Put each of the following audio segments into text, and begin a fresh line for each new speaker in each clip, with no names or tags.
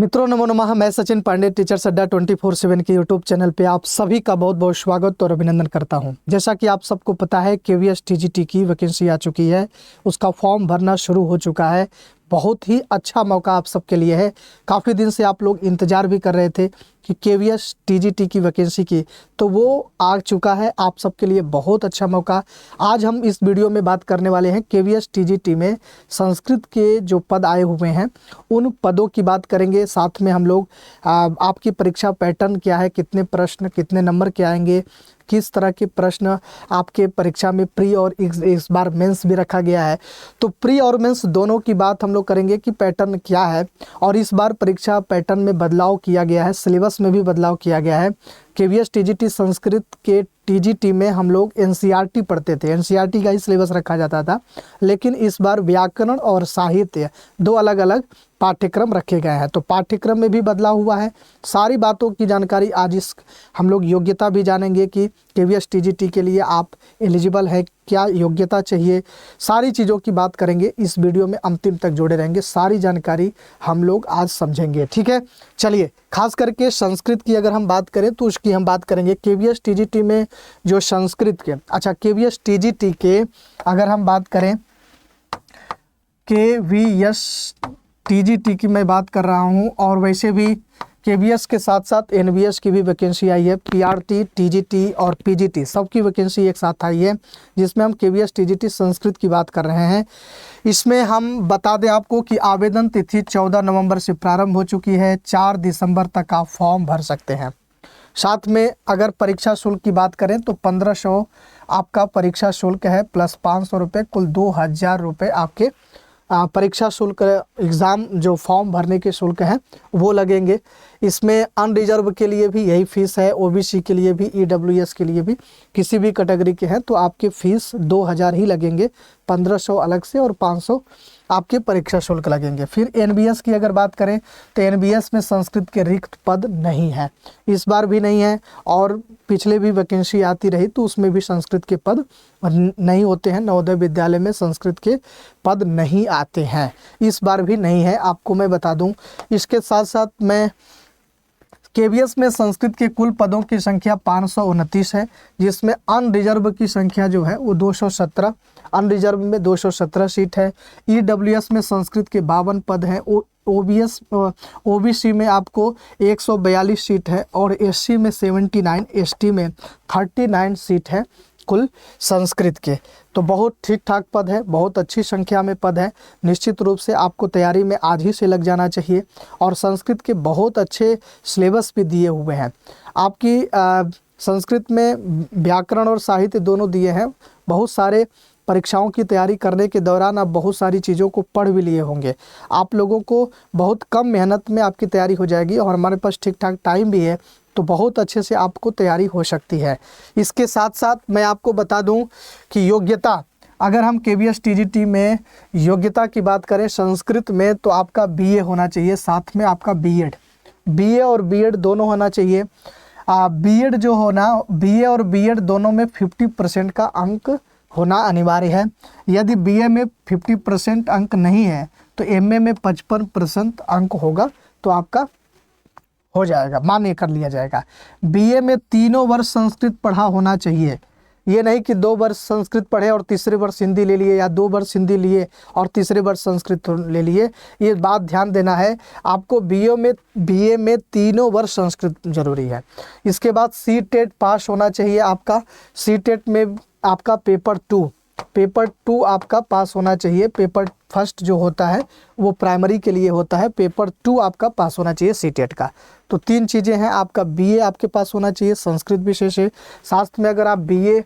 मित्रों नमो नमः। मैं सचिन पांडे टीचर्स अड्डा 24/7 के यूट्यूब चैनल पे आप सभी का बहुत बहुत स्वागत और अभिनंदन करता हूं। जैसा कि आप सबको पता है केवीएस टीजीटी की वैकेंसी आ चुकी है, उसका फॉर्म भरना शुरू हो चुका है। बहुत ही अच्छा मौका आप सबके लिए है। काफ़ी दिन से आप लोग इंतज़ार भी कर रहे थे कि केवीएस टीजीटी की वैकेंसी की, तो वो आ चुका है आप सबके लिए बहुत अच्छा मौका। आज हम इस वीडियो में बात करने वाले हैं केवीएस टीजीटी में संस्कृत के जो पद आए हुए हैं उन पदों की बात करेंगे। साथ में हम लोग आपकी परीक्षा पैटर्न क्या है, कितने प्रश्न कितने नंबर के आएंगे, किस तरह के प्रश्न आपके परीक्षा में प्री और इस बार मेंस भी रखा गया है, तो प्री और मेंस दोनों की बात हम लोग करेंगे कि पैटर्न क्या है। और इस बार परीक्षा पैटर्न में बदलाव किया गया है, सिलेबस में भी बदलाव किया गया है। केवीएस टीजीटी संस्कृत के टीजीटी में हम लोग एनसीईआरटी पढ़ते थे, एनसीईआरटी का ही सिलेबस रखा जाता था, लेकिन इस बार व्याकरण और साहित्य दो अलग अलग पाठ्यक्रम रखे गए हैं। तो पाठ्यक्रम में भी बदलाव हुआ है। सारी बातों की जानकारी आज इस हम लोग योग्यता भी जानेंगे कि केवीएस टीजीटी के लिए आप एलिजिबल है, क्या योग्यता चाहिए, सारी चीज़ों की बात करेंगे। इस वीडियो में अंतिम तक जुड़े रहेंगे, सारी जानकारी हम लोग आज समझेंगे। ठीक है, चलिए खास करके संस्कृत की अगर हम बात करें तो उसकी हम बात करेंगे। केवीएस टीजीटी में जो संस्कृत के केवीएस टीजीटी के अगर हम बात करें, केवीएस टीजीटी की मैं बात कर रहा हूं, और वैसे भी केवीएस के साथ साथ एनवीएस की भी वैकेंसी आई है। पीआरटी, टीजीटी और पीजीटी सबकी वैकेंसी एक साथ आई है, जिसमें हम केवीएस टीजीटी संस्कृत की बात कर रहे हैं। इसमें हम बता दें आपको कि आवेदन तिथि 14 नवंबर से प्रारंभ हो चुकी है। 4 दिसंबर तक आप फॉर्म भर सकते हैं। साथ में अगर परीक्षा शुल्क की बात करें तो 1500 आपका परीक्षा शुल्क है, प्लस 500 रुपये, कुल 2000 रुपये आपके परीक्षा शुल्क, एग्ज़ाम जो फॉर्म भरने के शुल्क हैं वो लगेंगे। इसमें अनरिजर्व के लिए भी यही फ़ीस है, ओबीसी के लिए भी, ईडब्ल्यूएस के लिए भी, किसी भी कैटेगरी के हैं तो आपके फ़ीस 2000 ही लगेंगे। 1500 अलग से और 500 आपके परीक्षा शुल्क लगेंगे। फिर एनबीएस की अगर बात करें तो एनबीएस में संस्कृत के रिक्त पद नहीं है, इस बार भी नहीं है, और पिछले भी वैकेंसी आती रही तो उसमें भी संस्कृत के पद नहीं होते हैं। नवोदय विद्यालय में संस्कृत के पद नहीं आते हैं, इस बार भी नहीं है, आपको मैं बता दूं। इसके साथ साथ मैं केवीएस में संस्कृत के कुल पदों की संख्या 529 है, जिसमें अनरिजर्व की संख्या जो है वो 217, अनरिजर्व में 217 सीट है। ईडब्ल्यूएस में संस्कृत के 52 पद हैं। ओबीसी में आपको 142 सीट है, और एससी में 79, एसटी में 39 सीट है कुल संस्कृत के। तो बहुत ठीक ठाक पद है, बहुत अच्छी संख्या में पद है। निश्चित रूप से आपको तैयारी में आज ही से लग जाना चाहिए। और संस्कृत के बहुत अच्छे सिलेबस भी दिए हुए हैं आपकी। संस्कृत में व्याकरण और साहित्य दोनों दिए हैं। बहुत सारे परीक्षाओं की तैयारी करने के दौरान आप बहुत सारी चीज़ों को पढ़ भी लिए होंगे। आप लोगों को बहुत कम मेहनत में आपकी तैयारी हो जाएगी, और हमारे पास ठीक ठाक टाइम भी है, तो बहुत अच्छे से आपको तैयारी हो सकती है। इसके साथ साथ मैं आपको बता दूं कि योग्यता, अगर हम केवीएस टीजीटी में योग्यता की बात करें संस्कृत में, तो आपका बीए होना चाहिए, साथ में आपका बीएड, बीए और बीएड दोनों होना चाहिए। बीएड जो होना, बीए और बीएड दोनों में 50% का अंक होना अनिवार्य है। यदि बीए में 50% अंक नहीं है तो एमए में 55% अंक होगा, तो आपका हो जाएगा, मान्य कर लिया जाएगा। बीए में 3 वर्ष संस्कृत पढ़ा होना चाहिए। ये नहीं कि 2 वर्ष संस्कृत पढ़े और तीसरे वर्ष हिंदी ले लिए, या 2 वर्ष हिंदी लिए और तीसरे वर्ष संस्कृत ले लिए। ये बात ध्यान देना है आपको। बीए में 3 वर्ष संस्कृत जरूरी है। इसके बाद सीटेट पास होना चाहिए आपका। सीटेट में आपका पेपर 2 आपका पास होना चाहिए। पेपर फर्स्ट जो होता है वो प्राइमरी के लिए होता है, पेपर 2 आपका पास होना चाहिए सीटेट का। तो 3 चीज़ें हैं, आपका बीए आपके पास होना चाहिए, संस्कृत विषय से। साथ में अगर आप बीए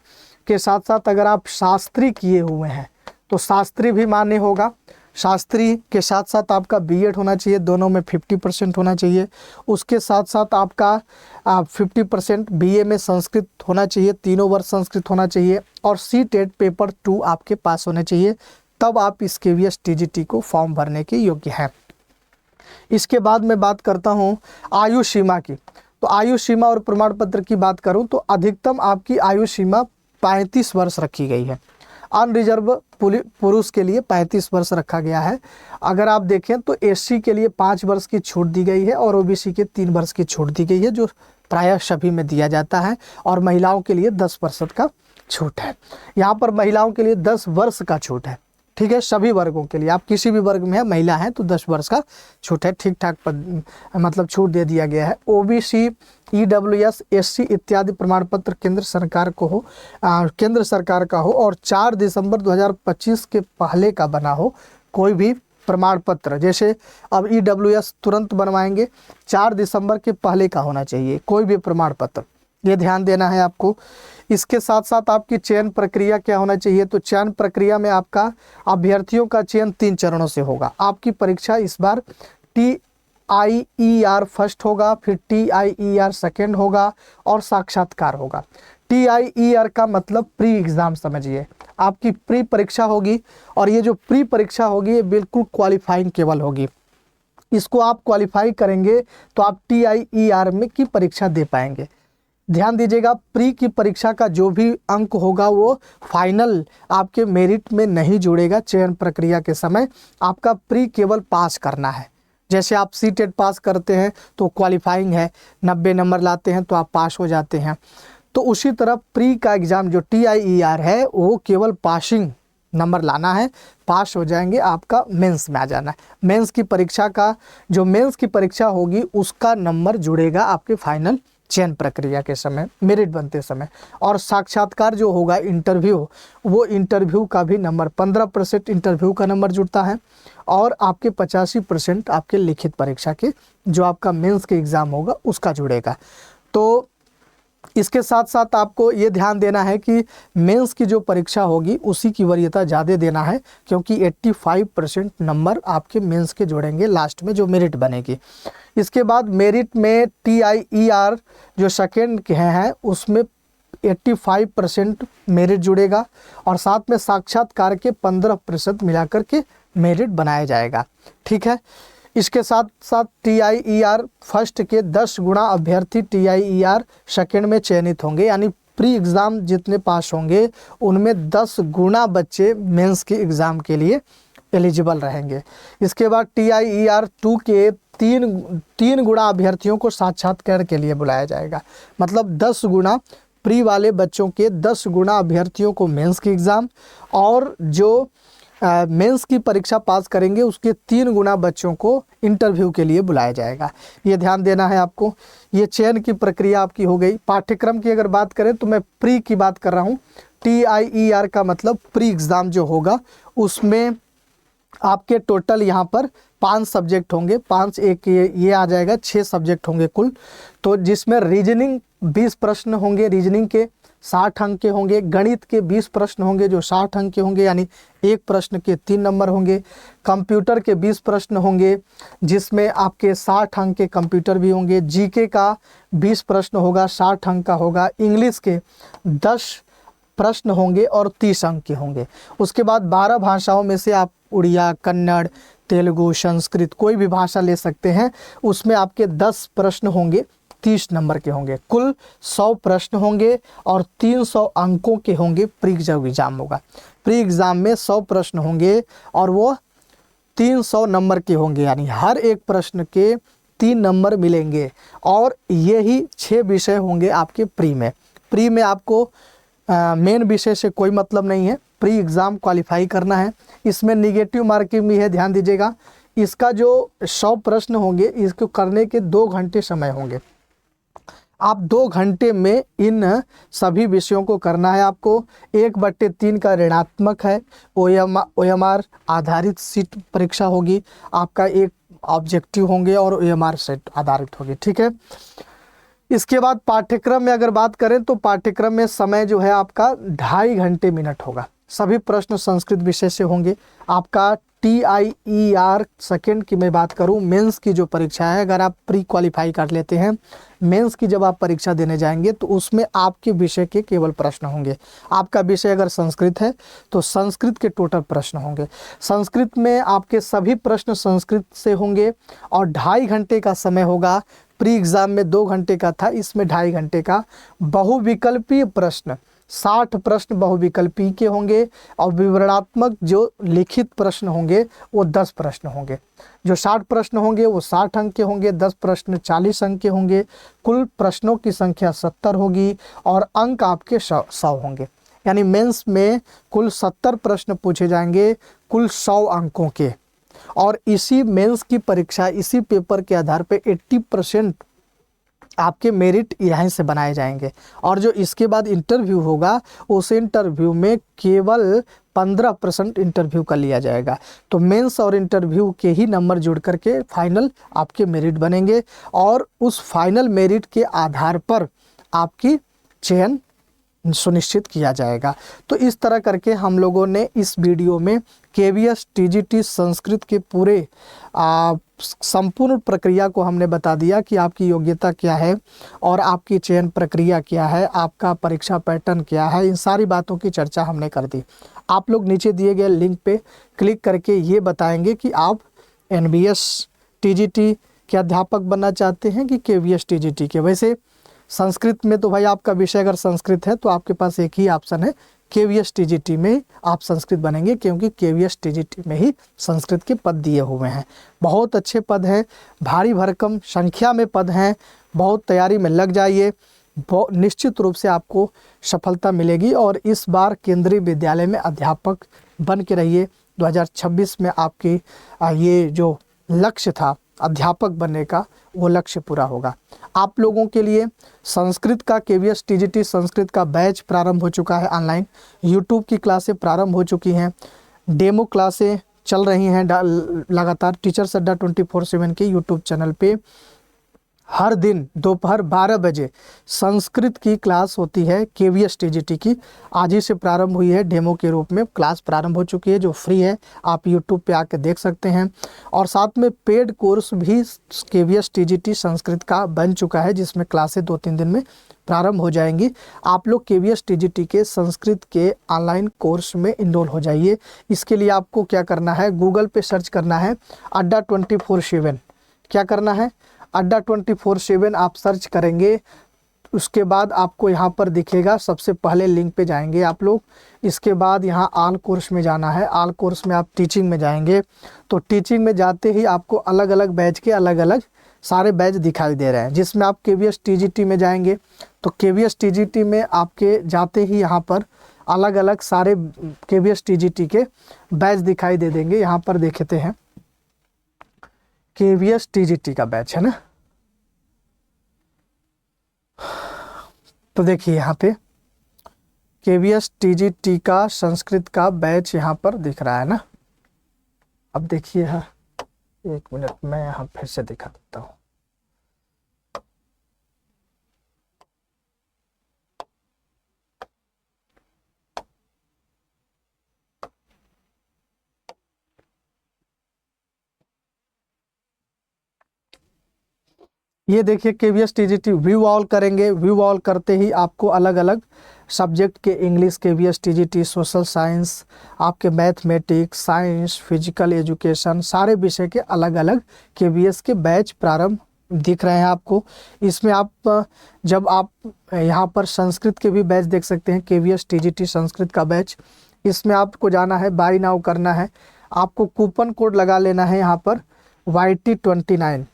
के साथ साथ अगर आप शास्त्री किए हुए हैं तो शास्त्री भी मान्य होगा। शास्त्री के साथ साथ आपका बीएड होना चाहिए, दोनों में 50% होना चाहिए। उसके साथ साथ आपका 50% बीए में संस्कृत होना चाहिए, 3 वर्ष संस्कृत होना चाहिए, और सीटेट पेपर 2 आपके पास होने चाहिए, तब आप इस केवीएस टीजीटी को फॉर्म भरने के योग्य हैं। इसके बाद मैं बात करता हूं आयु सीमा की। तो आयु सीमा और प्रमाण पत्र की बात करूं तो अधिकतम आपकी आयु सीमा 35 वर्ष रखी गई है। अनरिजर्व पुरुष के लिए 35 वर्ष रखा गया है। अगर आप देखें तो एससी के लिए 5 वर्ष की छूट दी गई है और ओबीसी के 3 वर्ष की छूट दी गई है, जो प्रायः सभी में दिया जाता है। और महिलाओं के लिए 10% का छूट है। यहाँ पर महिलाओं के लिए 10 वर्ष का छूट है, ठीक है, सभी वर्गों के लिए। आप किसी भी वर्ग में है, महिला है, तो 10 वर्ष का छूट है, ठीक ठाक मतलब छूट दे दिया गया है। ओबीसी, ईडब्ल्यूएस, एससी इत्यादि प्रमाण पत्र केंद्र सरकार को हो, केंद्र सरकार का हो और 4 दिसंबर 2025 के पहले का बना हो कोई भी प्रमाण पत्र। जैसे अब ईडब्ल्यूएस तुरंत बनवाएंगे, 4 दिसंबर के पहले का होना चाहिए कोई भी प्रमाण पत्र, ये ध्यान देना है आपको। इसके साथ साथ आपकी चयन प्रक्रिया क्या होना चाहिए, तो चयन प्रक्रिया में आपका अभ्यर्थियों का चयन 3 चरणों से होगा। आपकी परीक्षा इस बार TIER फर्स्ट होगा, फिर TIER सेकेंड होगा और साक्षात्कार होगा। TIER का मतलब प्री एग्ज़ाम समझिए, आपकी प्री परीक्षा होगी और ये जो प्री परीक्षा होगी ये बिल्कुल क्वालिफाइंग केवल होगी। इसको आप क्वालिफाई करेंगे तो आप TIER में की परीक्षा दे पाएंगे। ध्यान दीजिएगा, प्री की परीक्षा का जो भी अंक होगा वो फाइनल आपके मेरिट में नहीं जुड़ेगा। चयन प्रक्रिया के समय आपका प्री केवल पास करना है। जैसे आप सीटेट पास करते हैं तो क्वालिफाइंग है, 90 नंबर लाते हैं तो आप पास हो जाते हैं। तो उसी तरह प्री का एग्ज़ाम जो TIER है वो केवल पासिंग नंबर लाना है, पास हो जाएंगे, आपका मेंस में आ जाना है। मेंस की परीक्षा का जो मेंस की परीक्षा होगी उसका नंबर जुड़ेगा आपके फाइनल चयन प्रक्रिया के समय, मेरिट बनते समय। और साक्षात्कार जो होगा इंटरव्यू, वो इंटरव्यू का भी नंबर 15% इंटरव्यू का नंबर जुड़ता है और आपके 85% आपके लिखित परीक्षा के जो आपका मेंस के एग्ज़ाम होगा उसका जुड़ेगा। तो इसके साथ साथ आपको ये ध्यान देना है कि मेंस की जो परीक्षा होगी उसी की वरीयता ज़्यादा देना है, क्योंकि 85% नंबर आपके मेंस के जोड़ेंगे लास्ट में जो मेरिट बनेगी। इसके बाद मेरिट में TIER जो सेकेंड के हैं उसमें 85% मेरिट जुड़ेगा और साथ में साक्षात्कार के 15% मिलाकर के मेरिट बनाया जाएगा, ठीक है। इसके साथ साथ TIER फर्स्ट के 10 गुना अभ्यर्थी TIER सेकेंड में चयनित होंगे, यानी प्री एग्ज़ाम जितने पास होंगे उनमें 10 गुना बच्चे मेंस के एग्ज़ाम के लिए एलिजिबल रहेंगे। इसके बाद TIER 2 के 3 गुना अभ्यर्थियों को साक्षात्कार के लिए बुलाया जाएगा। मतलब 10 गुना प्री वाले बच्चों के 10 गुना अभ्यर्थियों को मेंस की एग्ज़ाम और जो मेंस की परीक्षा पास करेंगे उसके 3 गुना बच्चों को इंटरव्यू के लिए बुलाया जाएगा। ये ध्यान देना है आपको। ये चयन की प्रक्रिया आपकी हो गई। पाठ्यक्रम की अगर बात करें तो मैं प्री की बात कर रहा हूँ। TIER का मतलब प्री एग्ज़ाम जो होगा उसमें आपके टोटल यहाँ पर 5 सब्जेक्ट होंगे, 5 एक ये आ जाएगा, 6 सब्जेक्ट होंगे कुल। तो जिसमें रीजनिंग 20 प्रश्न होंगे, रीजनिंग के 60 अंक के होंगे, गणित के 20 प्रश्न होंगे जो 60 अंक के होंगे, यानी एक प्रश्न के 3 नंबर होंगे। कंप्यूटर के 20 प्रश्न होंगे जिसमें आपके 60 अंक के कंप्यूटर भी होंगे। जीके का 20 प्रश्न होगा, 60 अंक का होगा। इंग्लिश के 10 प्रश्न होंगे और 30 अंक के होंगे। उसके बाद 12 भाषाओं में से आप उड़िया, कन्नड़, तेलुगु, संस्कृत कोई भी भाषा ले सकते हैं। उसमें आपके 10 प्रश्न होंगे, 30 नंबर के होंगे। कुल 100 प्रश्न होंगे और 300 अंकों के होंगे। प्री एग्ज़ाम होगा, प्री एग्ज़ाम में 100 प्रश्न होंगे और वो 300 नंबर के होंगे, यानी हर एक प्रश्न के 3 नंबर मिलेंगे। और यही 6 विषय होंगे आपके प्री में। प्री में आपको मेन विषय से कोई मतलब नहीं है, प्री एग्ज़ाम क्वालिफाई करना है। इसमें निगेटिव मार्किंग भी है, ध्यान दीजिएगा। इसका जो 100 प्रश्न होंगे इसको करने के 2 घंटे समय होंगे। आप 2 घंटे में इन सभी विषयों को करना है आपको। 1/3 का ऋणात्मक है, OMR आधारित सीट परीक्षा होगी। आपका एक ऑब्जेक्टिव होंगे और OMR सेट आधारित होगी, ठीक है। इसके बाद पाठ्यक्रम में अगर बात करें तो पाठ्यक्रम में समय जो है आपका 2.5 घंटे मिनट होगा। सभी प्रश्न संस्कृत विषय से होंगे। आपका TIER सेकेंड की मैं बात करूं, मेंस की जो परीक्षा है, अगर आप प्री क्वालिफाई कर लेते हैं, मेंस की जब आप परीक्षा देने जाएंगे तो उसमें आपके विषय के केवल प्रश्न होंगे। आपका विषय अगर संस्कृत है तो संस्कृत के टोटल प्रश्न होंगे। संस्कृत में आपके सभी प्रश्न संस्कृत से होंगे और 2.5 घंटे का समय होगा। प्री एग्ज़ाम में 2 घंटे का था, इसमें 2.5 घंटे का। बहुविकल्पीय प्रश्न 60 प्रश्न बहुविकल्पी के होंगे और विवरणात्मक जो लिखित प्रश्न होंगे वो 10 प्रश्न होंगे। जो 60 प्रश्न होंगे वो 60 अंक के होंगे, 10 प्रश्न 40 अंक के होंगे। कुल प्रश्नों की संख्या 70 होगी और अंक आपके 100 होंगे। यानी मेंस में कुल 70 प्रश्न पूछे जाएंगे कुल 100 अंकों के। और इसी मेंस की परीक्षा, इसी पेपर के आधार पे 80% आपके मेरिट यहीं से बनाए जाएंगे। और जो इसके बाद इंटरव्यू होगा उस इंटरव्यू में केवल 15% इंटरव्यू का लिया जाएगा। तो मेंस और इंटरव्यू के ही नंबर जुड़ करके फाइनल आपके मेरिट बनेंगे और उस फाइनल मेरिट के आधार पर आपकी चयन सुनिश्चित किया जाएगा। तो इस तरह करके हम लोगों ने इस वीडियो में KVS TGT संस्कृत के पूरे संपूर्ण प्रक्रिया को हमने बता दिया कि आपकी योग्यता क्या है और आपकी चयन प्रक्रिया क्या है, आपका परीक्षा पैटर्न क्या है। इन सारी बातों की चर्चा हमने कर दी। आप लोग नीचे दिए गए लिंक पे क्लिक करके ये बताएंगे कि आप NBS TGT के अध्यापक बनना चाहते हैं कि KVS TGT के। वैसे संस्कृत में तो भाई आपका विषय अगर संस्कृत है तो आपके पास एक ही ऑप्शन है, KVS TGT में आप संस्कृत बनेंगे, क्योंकि KVS TGT में ही संस्कृत के पद दिए हुए हैं। बहुत अच्छे पद हैं, भारी भरकम संख्या में पद हैं। बहुत तैयारी में लग जाइए, निश्चित रूप से आपको सफलता मिलेगी। और इस बार केंद्रीय विद्यालय में अध्यापक बन के रहिए। 2026 में आपकी ये जो लक्ष्य था अध्यापक बनने का, वो लक्ष्य पूरा होगा। आप लोगों के लिए संस्कृत का KVS TGT संस्कृत का बैच प्रारंभ हो चुका है। ऑनलाइन YouTube की क्लासें प्रारंभ हो चुकी हैं, डेमो क्लासें चल रही हैं लगातार। टीचर्स अड्डा 24/7 के YouTube चैनल पे हर दिन दोपहर 12 बजे संस्कृत की क्लास होती है KVS TGT की। आज ही से प्रारंभ हुई है, डेमो के रूप में क्लास प्रारंभ हो चुकी है जो फ्री है, आप YouTube पे आके देख सकते हैं। और साथ में पेड कोर्स भी KVS TGT संस्कृत का बन चुका है, जिसमें क्लासें 2-3 दिन में प्रारंभ हो जाएंगी। आप लोग KVS TGT के संस्कृत के ऑनलाइन कोर्स में इनरोल हो जाइए। इसके लिए आपको क्या करना है, गूगल पे सर्च करना है अड्डा 24/7। क्या करना है, अड्डा 24/7 आप सर्च करेंगे। उसके बाद आपको यहाँ पर दिखेगा, सबसे पहले लिंक पे जाएंगे आप लोग। इसके बाद यहाँ ऑल कोर्स में जाना है। ऑल कोर्स में आप टीचिंग में जाएंगे तो टीचिंग में जाते ही आपको अलग अलग बैच के अलग अलग सारे बैच दिखाई दे रहे हैं। जिसमें आप KVS TGT में जाएंगे तो KVS TGT में आपके जाते ही यहाँ पर अलग अलग सारे KVS TGT के बैच दिखाई दे देंगे। यहाँ पर देखते हैं KVS TGT का बैच है ना, तो देखिए यहाँ पे KVS TGT का संस्कृत का बैच यहाँ पर दिख रहा है ना। अब देखिए, हाँ 1 मिनट मैं यहाँ फिर से दिखा देता हूँ। ये देखिए KVS TGT व्यू ऑल करेंगे। व्यू ऑल करते ही आपको अलग अलग सब्जेक्ट के English KVS TGT, social science, आपके मैथमेटिक्स, साइंस, फिजिकल एजुकेशन, सारे विषय के अलग अलग KVS के बैच प्रारंभ दिख रहे हैं आपको। इसमें आप जब आप यहाँ पर संस्कृत के भी बैच देख सकते हैं, KVS TGT संस्कृत का बैच। इसमें आपको जाना है, बाय नाउ करना है। आपको कूपन कोड लगा लेना है यहाँ पर YT29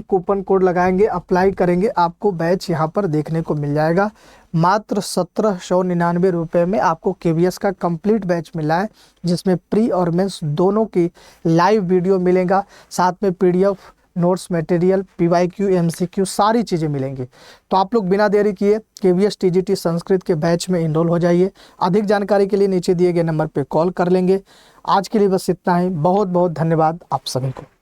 कूपन कोड लगाएंगे, अप्लाई करेंगे, आपको बैच यहाँ पर देखने को मिल जाएगा। मात्र 1799 रुपये में आपको KVS का कंप्लीट बैच मिला है, जिसमें प्री और मेंस दोनों की लाइव वीडियो मिलेगा। साथ में PDF, notes, material, PYQ, MCQ सारी चीज़ें मिलेंगी। तो आप लोग बिना देरी किए KVS TGT संस्कृत के बैच में इनरोल हो जाइए। अधिक जानकारी के लिए नीचे दिए गए नंबर पर कॉल कर लेंगे। आज के लिए बस इतना ही। बहुत बहुत धन्यवाद आप सभी को।